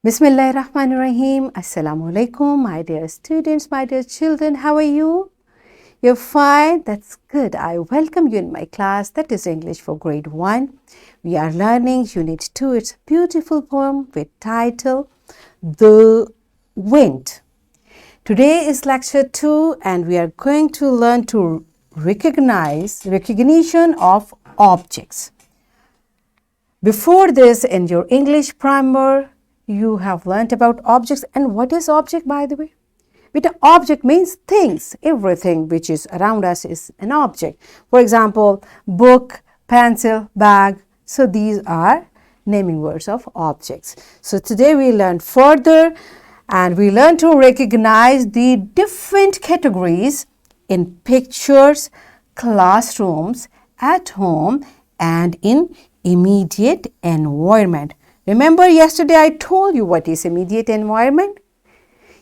Bismillahirrahmanirrahim. Assalamu alaikum, my dear students, my dear children. How are you? You're fine? That's good. I welcome you in my class. That is English for grade 1. We are learning Unit 2. It's a beautiful poem with title The Wind. Today is lecture 2 and we are going to learn to recognition of objects. Before this, in your English primer, you have learnt about objects. And what is object, by the way? But an object means things. Everything which is around us is an object. For example, book, pencil, bag. So these are naming words of objects. So today we learn further and we learn to recognize the different categories in pictures, classrooms, at home, and in immediate environment. Remember yesterday I told you what is immediate environment?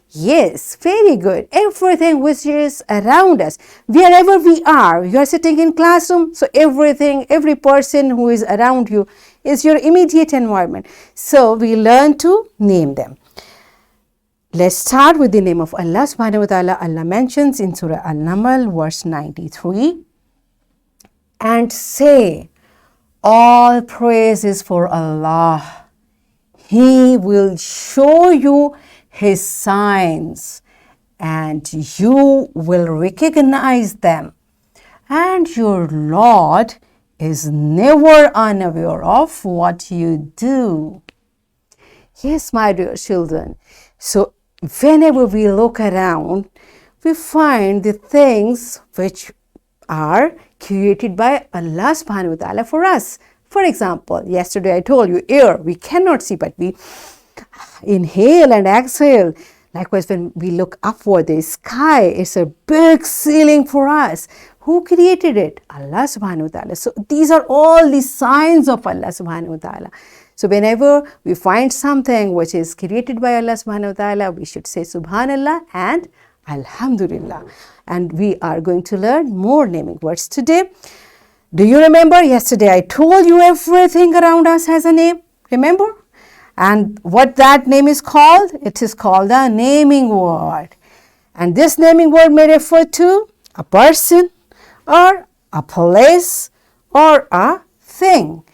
Yes, very good. Everything which is around us, wherever we are, you are sitting in classroom, so everything, every person who is around you is your immediate environment. So we learn to name them. Let's start with the name of Allah subhanahu wa ta'ala. Allah mentions in Surah Al-Naml verse 93 and say, all praise is for Allah. He will show you His signs and you will recognize them. And your Lord is never unaware of what you do. Yes, my dear children. So whenever we look around, we find the things which are created by Allah subhanahu wa ta'ala for us. For example, yesterday I told you air, we cannot see, but we inhale and exhale. Likewise, when we look upward, the sky is a big ceiling for us. Who created it? Allah subhanahu wa ta'ala. So these are all the signs of Allah subhanahu wa ta'ala. So whenever we find something which is created by Allah subhanahu wa ta'ala, we should say subhanallah and alhamdulillah. And we are going to learn more naming words today. Do you remember yesterday I told you everything around us has a name? Remember? And what that name is called? It is called a naming word. And this naming word may refer to a person or a place or a thing.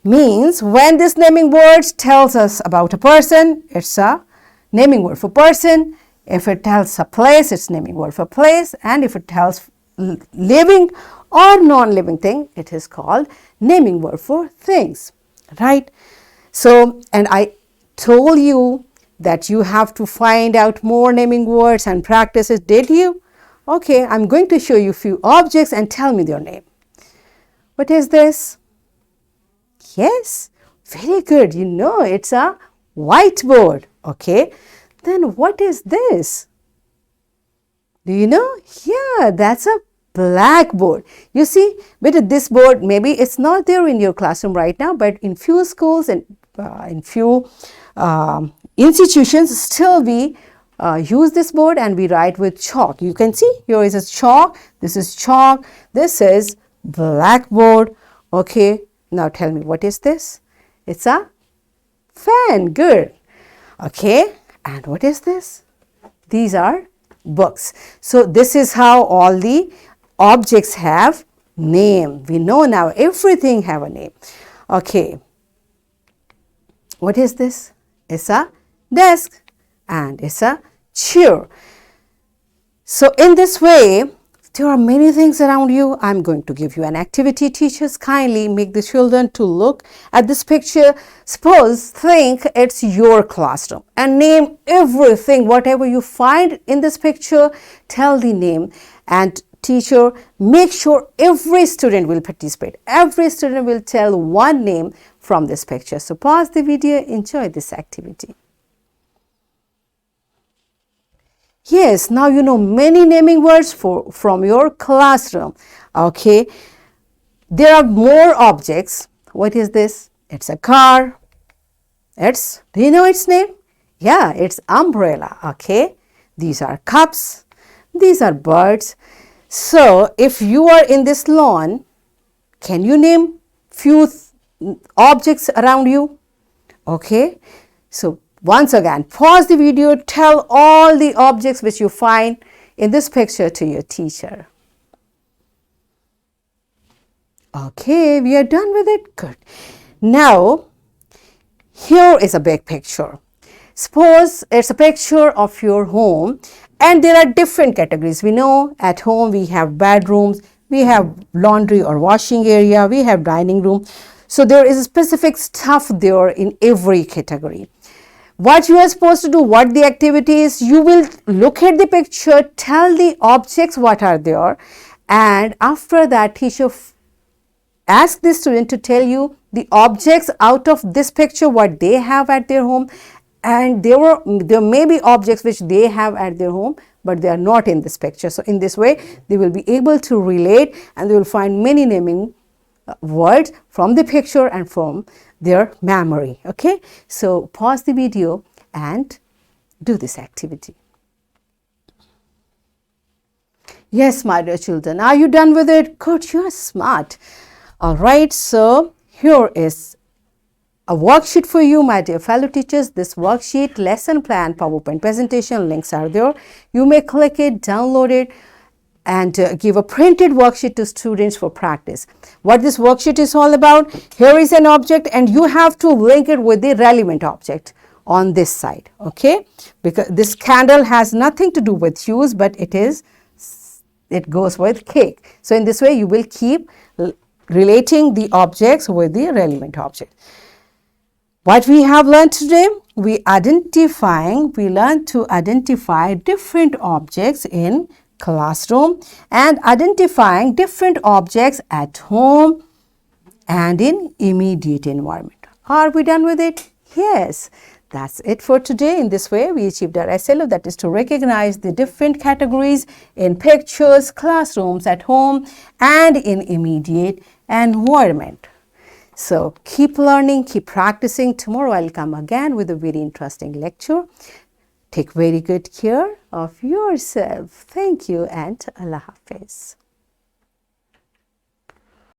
Means when this naming word tells us about a person, it's a naming word for person. If it tells a place, it's naming word for place. And if it tells living or non-living thing, it is called naming word for things, right? So, and I told you that you have to find out more naming words and practices. Did you? Okay, I'm going to show you a few objects and tell me their name. What is this? Yes, very good. You know, it's a whiteboard. Okay, then what is this? Do you know? Yeah, that's a blackboard. You see, but this board, maybe it's not there in your classroom right now, but in few schools and in few institutions, still we use this board and we write with chalk. You can see here is a chalk. This is chalk. This is blackboard. Okay, now tell me, what is this? It's a fan. Good. Okay, and what is this? These are books. So this is how all the objects have name. We know now everything have a name. Okay. What is this? It's a desk and it's a chair. So in this way, there are many things around you. I'm going to give you an activity. Teachers, kindly make the children to look at this picture. Think it's your classroom and name everything, whatever you find in this picture, tell the name. And teacher, make sure every student will participate. Every student will tell one name from this picture. So pause the video, enjoy this activity. Yes, now you know many naming words from your classroom. Okay, there are more objects. What is this? It's a car. Do you know its name? Yeah, it's umbrella. Okay, these are cups. These are birds. So if you are in this lawn, can you name few objects around you? Okay, so Once again, pause the video, tell all the objects which you find in this picture to your teacher. Okay, we are done with it. Good. Now, here is a big picture. Suppose it's a picture of your home and there are different categories. We know at home we have bedrooms, we have laundry or washing area, we have dining room. So there is specific stuff there in every category. What you are supposed to do, what the activity is, you will look at the picture, tell the objects what are there, and after that teacher ask the student to tell you the objects out of this picture what they have at their home, and there may be objects which they have at their home but they are not in this picture. So in this way they will be able to relate and they will find many naming words from the picture and from their memory. Okay, so pause the video and do this activity. Yes, my dear children, are you done with it? Good, you are smart. All right, so here is a worksheet for you, my dear fellow teachers. This worksheet, lesson plan, PowerPoint presentation, links are there. You may click it, download it, and give a printed worksheet to students for practice. What this worksheet is all about, here is an object and you have to link it with the relevant object on this side, okay? Because this candle has nothing to do with shoes, but it goes with cake. So in this way you will keep relating the objects with the relevant object. What we have learned today, we learned to identify different objects in classroom and identifying different objects at home and in immediate environment. Are we done with it? Yes. That's it for today. In this way, we achieved our SLO, that is to recognize the different categories in pictures, classrooms, at home, and in immediate environment. So keep learning, keep practicing. Tomorrow I'll come again with a very interesting lecture. Take very good care of yourself. Thank you and Allah Hafiz.